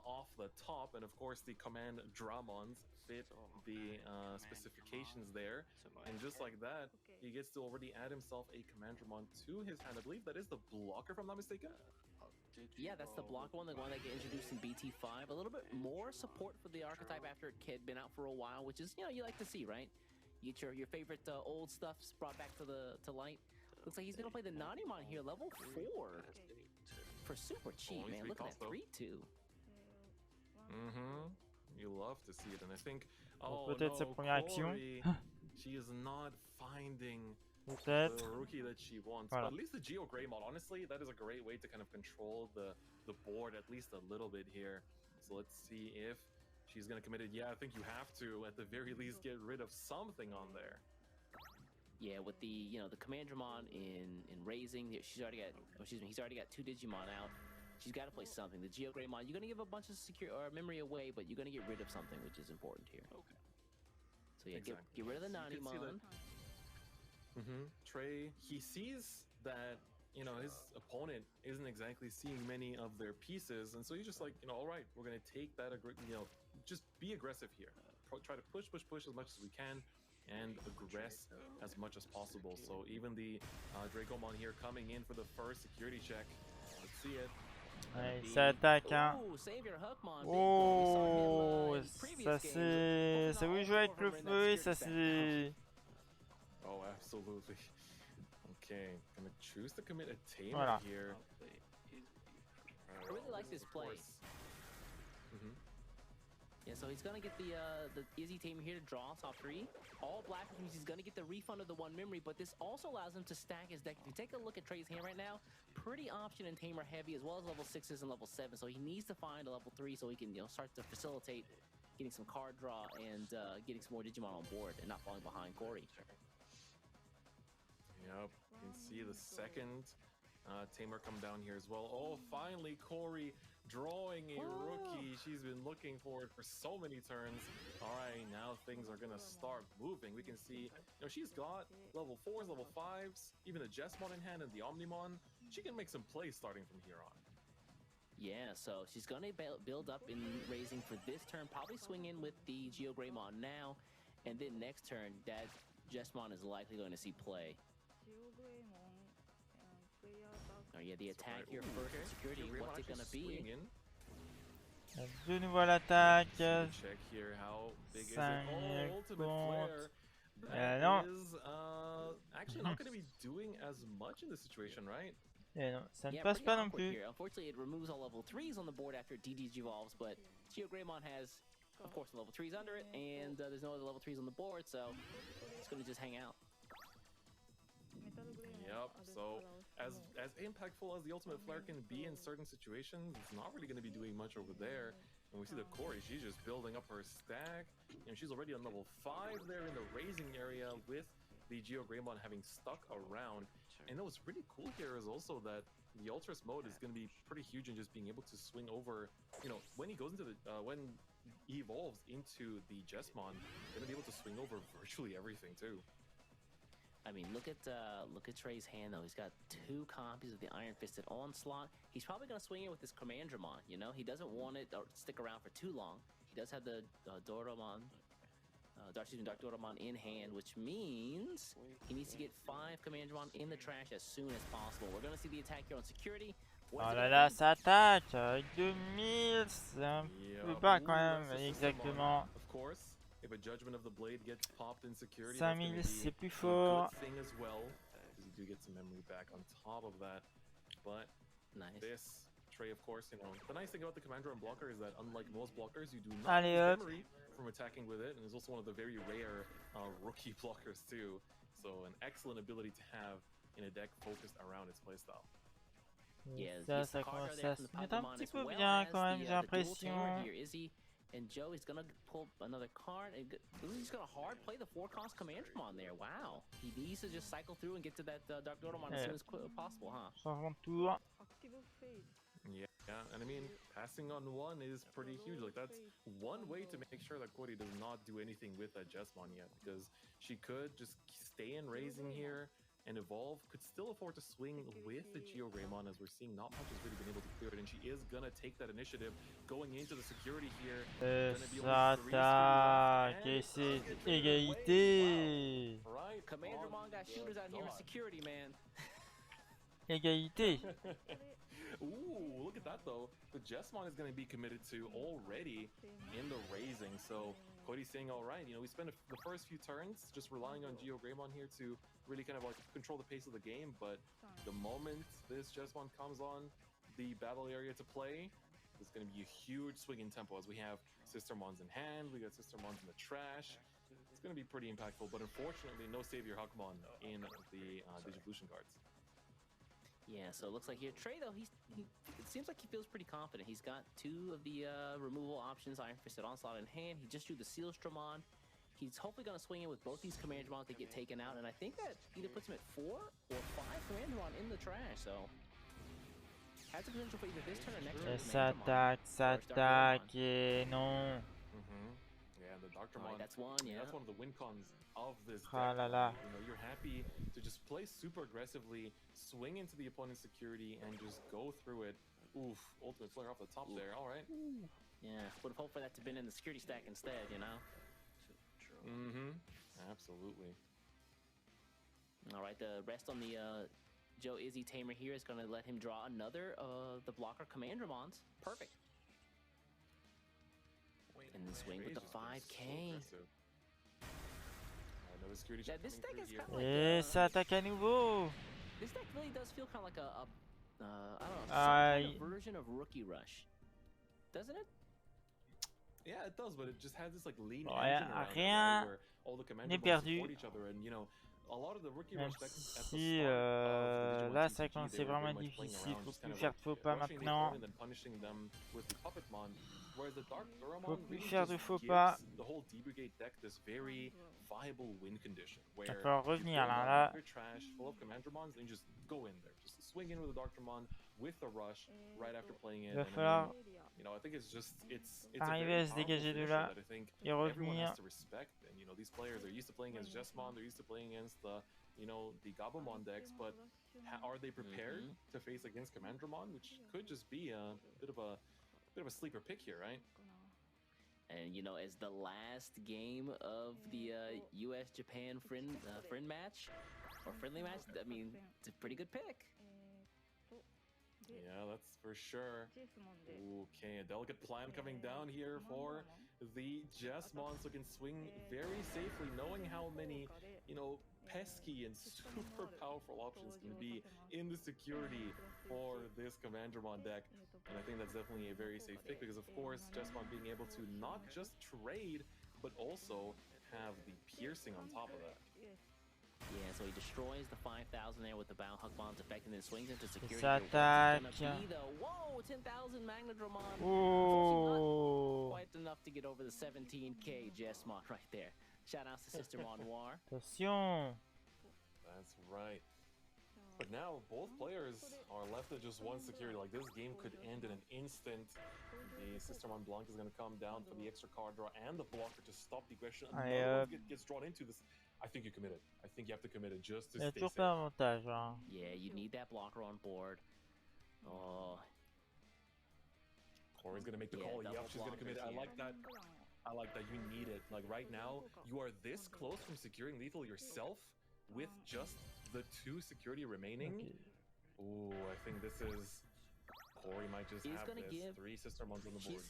off the top, and of course the command Dramons fit the specifications there, and just like that, he gets to already add himself a Commandramon to his hand. I believe that is the blocker, if I'm not mistaken. Yeah, that's the blocker one, the one that get introduced in BT5. A little bit more support for the archetype after it had been out for a while, which is, you know, you like to see, right? You get your favorite old stuff brought back to light. Looks like he's gonna play the Nanimon here, level 4. For super cheap, man. Looking at 3-2. You love to see it, and I think, Peut-être sa première action. She is not finding Peut-être. the rookie that she wants. Voilà. But at least the Geo Greymon, honestly, that is a great way to kind of control the board at least a little bit here. So let's see if she's gonna commit it. Yeah, I think you have to at the very least get rid of something on there. Yeah, with the the Commandramon in raising, he's already got 2 Digimon out. She's got to play something. The Geo Greymon, you're gonna give a bunch of memory away, but you're gonna get rid of something, which is important here. Okay. So yeah, Exactly. get rid of the Nanimon. Trey, he sees that his opponent isn't exactly seeing many of their pieces, and so he's just like, all right, we're gonna take that. Just be aggressive here. Try to push as much as we can, and aggress as much as possible. So even the Dracomon here coming in for the first security check. Let's see it. Ouais, ça attaque, hein. Oh, ça c'est... Ça veut jouer avec le feu et ça c'est... Oh, absolutely. Okay, gonna choose to commit a tamer Voilà. here. I really like this play. Yeah, so he's gonna get the Izzy Tamer here to draw top 3. All black, which means he's gonna get the refund of the 1 memory, but this also allows him to stack his deck. If you take a look at Trey's hand right now, pretty option and Tamer heavy, as well as level 6s and level 7. So he needs to find a level 3 so he can start to facilitate getting some card draw and getting some more Digimon on board and not falling behind Corey. Yep, you can see the second Tamer come down here as well. Oh, finally Corey drawing a rookie. She's been looking for it for so many turns. All right, now things are gonna start moving. We can see, she's got level 4s, level 5s, even the Jesmon in hand and the Omnimon. She can make some plays starting from here on. Yeah, so she's gonna build up in raising for this turn, probably swing in with the Geo Greymon now, and then next turn, that Jesmon is likely going to see play. Oh yeah, the attack here first, security, what's it gonna be? De nouveau à l'attaque. Check here, how big is it? Oh, ultimate flare. That non. is actually not going to be doing as much in this situation, right? Et non, ça ne passe pas non plus. Here. Unfortunately, it removes all level 3s on the board after DDG evolves, but Geo Greymon has, of course, level 3s under it, and there's no other level 3s on the board, so it's going to just hang out. Yep, so as impactful as the Ultimate Flare can be in certain situations, it's not really going to be doing much over there. And we see that Corey, she's just building up her stack. She's already on level 5 there in the raising area with the Geo Greymon having stuck around. And what's really cool here is also that the Ultras mode is going to be pretty huge in just being able to swing over, when he goes into the, when he evolves into the Jesmon, going to be able to swing over virtually everything too. I mean, look at Trey's hand though. He's got 2 copies of the Iron Fisted Onslaught. He's probably gonna swing it with this Commandramon. He doesn't want it to stick around for too long. He does have the Doramon, Dark Doramon in hand, which means he needs to get 5 Commandramon in the trash as soon as possible. We're gonna see the attack here on security. Oh là là, ça attaque avec 2000, c'est un peu bas quand même, exactement. Of course. If a Judgment of the Blade gets popped in security, 5000, c'est plus fort. thing as well. do get some memory back on top of that. But this Trey, of course, you know, the nice thing about the Commander and blocker is that unlike most blockers, you do not lose memory from attacking with it, and it's also one of the very rare rookie blockers too. So an excellent ability to have in a deck focused around its playstyle. Ça commence à se mettre un petit peu bien quand même, j'ai l'impression. And Joe is gonna pull another card. And he's gonna hard play the 4-cost Commandramon there. Wow, he needs to just cycle through and get to that Dark Dodomon as soon as possible, huh? Changement de tour. Yeah, and I mean, passing on one is pretty huge. Like, that's one way to make sure that Cody does not do anything with that Jesmon yet, because she could just stay in raising here and evolve, could still afford to swing with the Geogreymon, as we're seeing not much has really been able to clear it, and she is gonna take that initiative going into the security here. Ça attaque et c'est égalité. Commandramon got shooters out here in security, man. Égalité. Ooh, look at that though. The Jesmon is going to be committed to already in the raising. So Cody's saying, all right, you know, we spent the first few turns just relying on Geogreymon here to really kind of like control the pace of the game. But the moment this Jesmon comes on the battle area to play, it's going to be a huge swing in tempo as we have Sistermons in hand. We got Sistermons in the trash. It's going to be pretty impactful, but unfortunately no Savior Hakmon in the Digivolution cards. Yeah, so it looks like here Trey though it seems like he feels pretty confident. He's got 2 of the removal options, Iron Fisted Onslaught in hand. He just drew the Sealstramon. He's hopefully going to swing in with both these Commandramon that get taken out, and I think that either puts him at 4 or 5 Commandramon in the trash. So has the potential for either this turn or next turn. Ça attaque et non. Yeah, the Darkramon. That's one. Yeah, that's one of the win cons of this deck. Ah là là. You know, you're happy to just play super aggressively, swing into the opponent's security, and just go through it. Oof, ultimate flare off the top there. All right. Yeah, would have hoped for that to have been in the security stack instead, you know. Absolutely. All right, the rest on the Joe Izzy Tamer here is going to let him draw another the blocker Commandramons. Perfect. And then swing with the 5K. Yeah, this deck is kind of like Et ça attaque à nouveau. This deck really does feel kind of like I don't know, some kind of version of Rookie Rush, doesn't it? Yeah, it does, but it just has this like lean Bon, engine around it, rien where all the n'est Commandramons perdu. support each other, and you know, a lot of the Rookie Rush decks at the Si start là of the ça Digimon commence TCG, they were vraiment very much playing difficile, around, faut just plus kind of faire de faux pas rushing the maintenant. opponent and punishing them with the Puppetmon, whereas the Dark Faut Doramon plus really faire de just faux gives pas. the whole D-Brigade deck this very viable win condition, where Il va falloir you revenir build là. up your trash full of Commandramons and just go in there, just swing in with the Darkramon with the rush right after playing it. Il va And I falloir mean, you know, I think it's just it's arriver à se dégager de là that I think et everyone revenir. has to respect. And you know, these players are used to playing against Jesmon, they're used to playing against the, you know, the Gabumon decks, but are they prepared to face against Commandramon, which could just be a bit of a sleeper pick here, right? And you know, as the last game of the U.S.-Japan friend match or friendly match, I mean, it's a pretty good pick. Yeah, that's for sure. Okay, a delicate plan coming down here for the Jesmon, so can swing very safely, knowing how many, you know, pesky and super powerful options can be in the security for this Commandramon deck. And I think that's definitely a very safe pick because, of course, Jesmon being able to not just trade, but also have the piercing on top of that. Yeah, so he destroys the 5,000 there with the Bow Huckmon's effect and then swings into security. Ça attaque. Whoa, 10,000 Magnadramon. Oh. Not quite enough to get over the 17K Jesmon right there. Shout out to Sister Noir. Attention. That's right. But now both players are left with just one security. Like, this game could end in an instant. The Sistermon Blanc is going to come down for the extra card draw and the blocker to stop the aggression. Another one gets drawn into this. I think you committed. I think you have to commit it just to stay safe. Avantage, hein. Yeah, you need that blocker on board. Oh. Corey's going to make the call. Yep, she's going to commit it. I like that. I like that. You need it. Like, right now, you are this close from securing lethal yourself with just the 2 security remaining. Ooh, I think this is... Corey might just have this. 3 Sistermons on the board.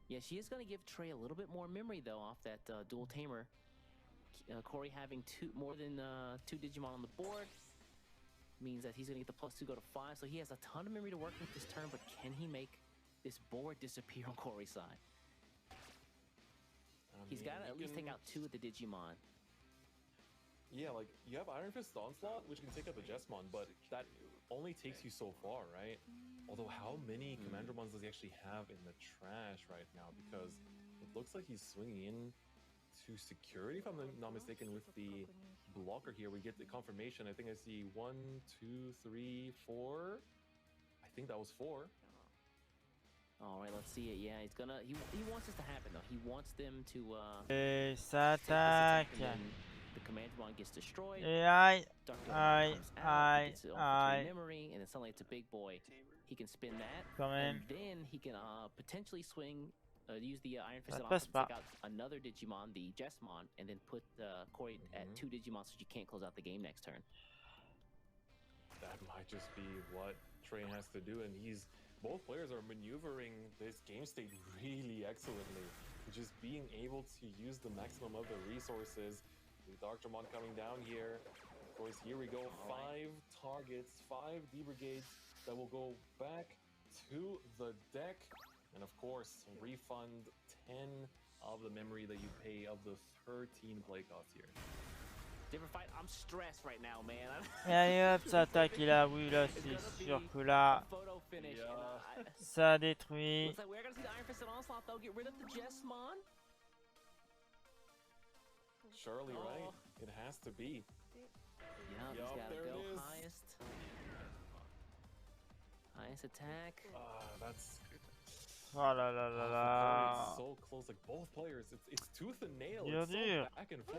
Yeah, she is going to give Trey a little bit more memory, though, off that dual tamer. Corey having more than 2 Digimon on the board. means that he's gonna get the +2 go to 5, so he has a ton of memory to work with this turn, but can he make this board disappear on Corey's side? He's got to at least take out 2 of the Digimon. Yeah, like, you have Iron Fist Onslaught, which can take out the Jesmon, but that only takes you so far, right? Although, how many Commandromons does he actually have in the trash right now? Because it looks like he's swinging in to security, if I'm not mistaken, with the blocker here. We get the confirmation. I think I see 1, 2, 3, 4. I think that was 4. All right, let's see it. Yeah, he's gonna. He wants this to happen though. He wants them to. Et ça attaque. The Commandromon gets destroyed. Et aïe, Dr. aïe, comes out, aïe, gets it off aïe. between memory, and then suddenly it's a big boy. He can spin that, Quand même. and then he can potentially swing, use the Iron Fist Ça on passe to pas. take out another Digimon, the Jesmon, and then put Corey at 2 Digimon so you can't close out the game next turn. That might just be what Trey has to do, and both players are maneuvering this game state really excellently. Just being able to use the maximum of the resources. The Darkdramon coming down here. Of course, here we go. 5 targets, 5 D-Brigades that will go back to the deck. And of course, refund 10 of the memory that you pay of the 13 play costs here. Different fight. I'm stressed right now, man. Et allez hop, ça attaque. Et là, oui, là, c'est sûr que là, ça détruit. Looks like we're gonna see the Iron Fist and Onslaught though. Get rid of the Jesmon. Surely, right? It has to be. Yup, he's gotta go highest. Highest attack. That's. Oh là là là là. It's so close, like both players. It's tooth and nail. Dur, It's dur. so back and forth.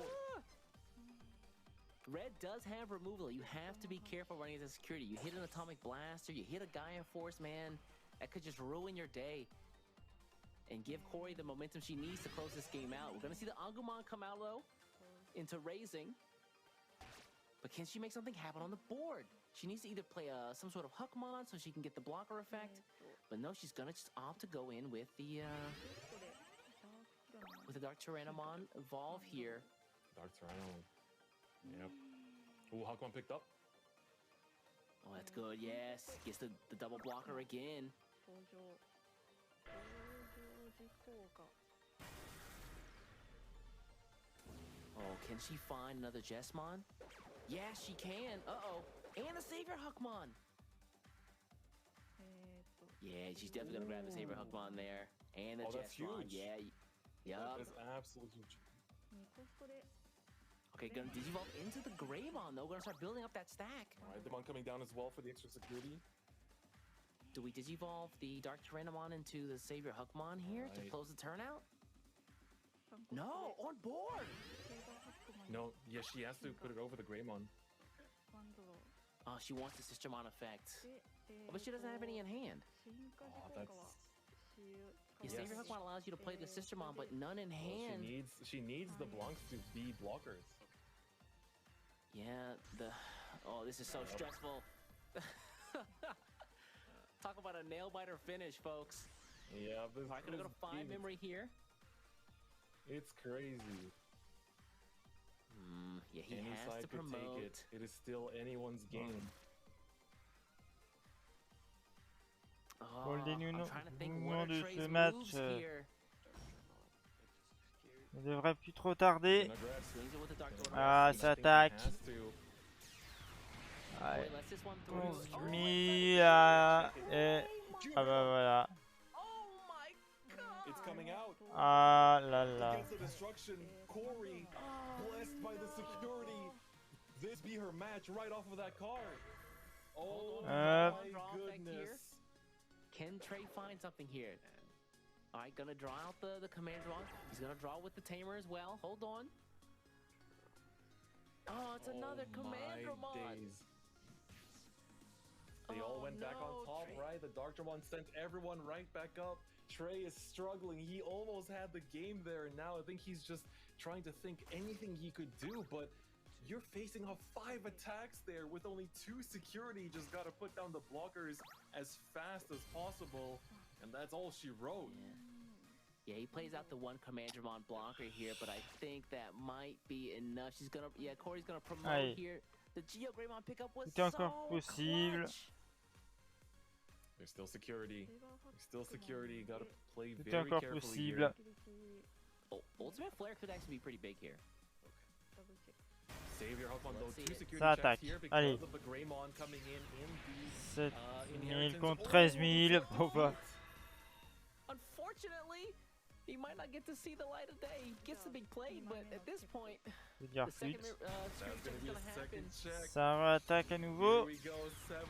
Red does have removal. You have to be careful running into security. You hit an Atomic Blaster, you hit a Gaia Force, man. That could just ruin your day. And give Corey the momentum she needs to close this game out. We're gonna see the Agumon come out though, into raising. But can she make something happen on the board? She needs to either play some sort of Huckmon so she can get the blocker effect. But no, she's gonna just opt to go in with the Dark Tyrannomon evolve here. Dark Tyrannomon. Yep. Ooh, Huckmon picked up. Oh, that's good. Yes, gets the double blocker again. Oh, can she find another Jesmon? Yeah, she can. Uh-oh. And the Savior Huckmon. Yeah, she's definitely gonna grab the Savior Huckmon there. And the that's Jesmon. huge. Yeah. Yup. That is absolutely huge. Okay, gonna digivolve into the Greymon though. Gonna start building up that stack. Alright, the Mon coming down as well for the extra security. Do we digivolve the Dark Tyrannomon into the Savior Huckmon here to close the turn out? No, on board! No, yeah, she has to put it over the Greymon. Oh, she wants the Sistermon effect. Oh, but she doesn't have any in hand. Oh, that's... Yeah, Savior Huckmon allows you to play the Sistermon, but none in hand. She needs the Blancs to be blockers. Yeah, oh, this is so stressful. Talk about a nail-biter finish, folks. Yeah, this Alright, gonna go to 5 memory here. It's crazy. Yeah, he Any has side to could promote. take it. It is still anyone's game. Pour le I'm trying to think what dénouement are de Trey's ce match, moves here. ne devrait plus trop tarder. Swings it with the Dark Lord. Ah, ça attaque. Boy, Ouais. lets this one through. 11 000 à... Et... Ah bah voilà. It's coming out. Ah là là. Against the destruction, Corey, blessed by the security. This be her match right off of that card. Oh my goodness. Can Trey find something here? Alright, gonna draw out the Commandromon. He's gonna draw with the Tamer as well. Hold on. Oh, it's another Commandromon. They all went back on top, Trey. right? The Darkdramon sent everyone right back up. Trey is struggling. He almost had the game there, and now I think he's just trying to think anything he could do, but you're facing off 5 attacks there with only 2 security. You just gotta put down the blockers as fast as possible, and that's all she wrote. Yeah, he plays out the one Commandromon blocker here, but I think that might be enough. She's gonna, Corey's gonna promote here. The Geo Greymon pickup was Tout est encore so possible. clutch. There's still security. There's still security. Gotta play Tout est very encore carefully possible. here. Oh, Ultimate Flare could actually be pretty big here. Save your Hawkman though. Two security Ça checks attaque. here because Allez. of the Greymon coming in the 7000 contre 13000. Bon bah. Unfortunately, he might not get to see the light of day. He gets the big play, but at this point, Je veux dire the second flûte. security check is gonna happen. Ça attaque à nouveau. Here we go, 7,000.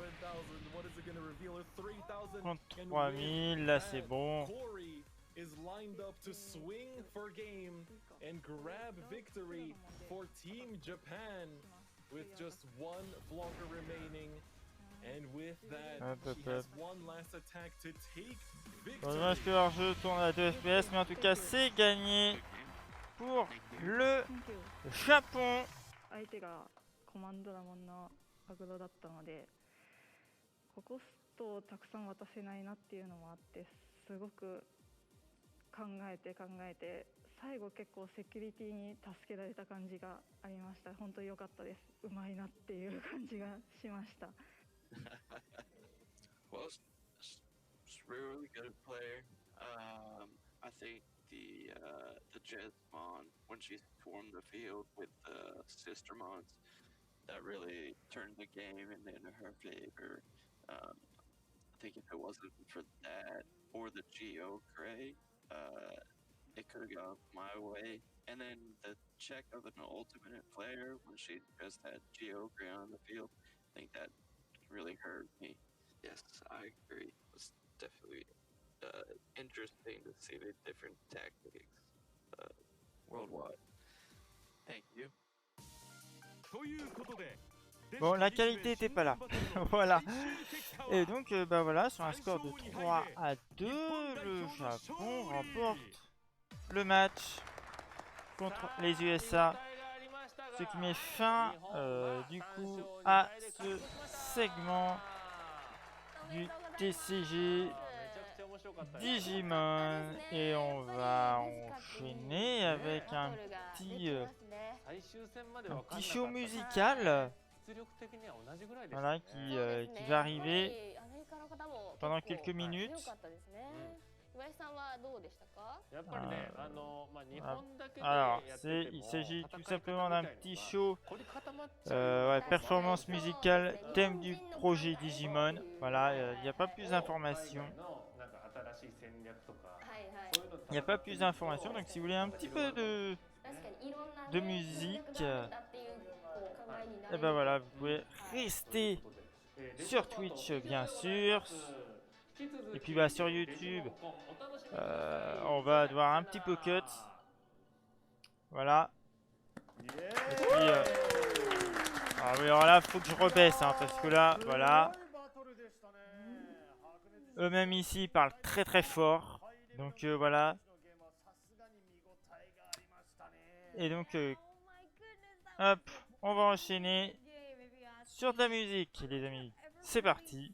What is it gonna reveal? A 3,000. Contre 3000. Là c'est bon. Corey is lined up to swing for game and grab victory for Team Japan with just one blocker remaining. And with that, she has one last attack to take victory. Dommage que leur jeu tourne à 2 FPS, mais en tout cas c'est gagné pour le Japon. 相手がコマンドラモンのアグロだったので、ここストをたくさん渡せないなっていうのもあって、すごく考えて最後結構セキュリティに助けられた感じがありました。本当に良かったです。うまいなっていう感じがしました。Well, it's really good player. I think the Jetmon, when she formed the field with the Sistermons, that really turned the game into her favor. I think if it wasn't for that or the Geo Gray, it could have gone my way. And then the check of an ultimate player when she just had Geo Gray on the field, I think that really hurt me. Yes, I agree. It was definitely interesting to see the different tactics worldwide. Thank you. Bon, la qualité était pas là. Voilà. Et donc, bah voilà, sur un score de 3-2, le Japon remporte le match contre les USA. Ce qui met fin, du coup, à ce segment du TCG Digimon. Et on va enchaîner avec un petit show musical. Voilà, qui va arriver pendant quelques minutes. Alors, il s'agit tout simplement d'un petit show performance musicale, thème du projet Digimon. Voilà, il n'y a pas plus d'informations. Il n'y a pas plus d'informations, donc si vous voulez un petit peu de musique, et ben voilà, vous pouvez rester sur Twitch bien sûr, et puis bah sur YouTube, on va devoir un petit peu cut, voilà. Et puis, ah oui, alors là, faut que je rebaisse, hein, parce que là, voilà, eux-mêmes ici parlent très très fort, donc voilà. Et donc, hop, on va enchaîner sur de la musique, les amis. C'est parti.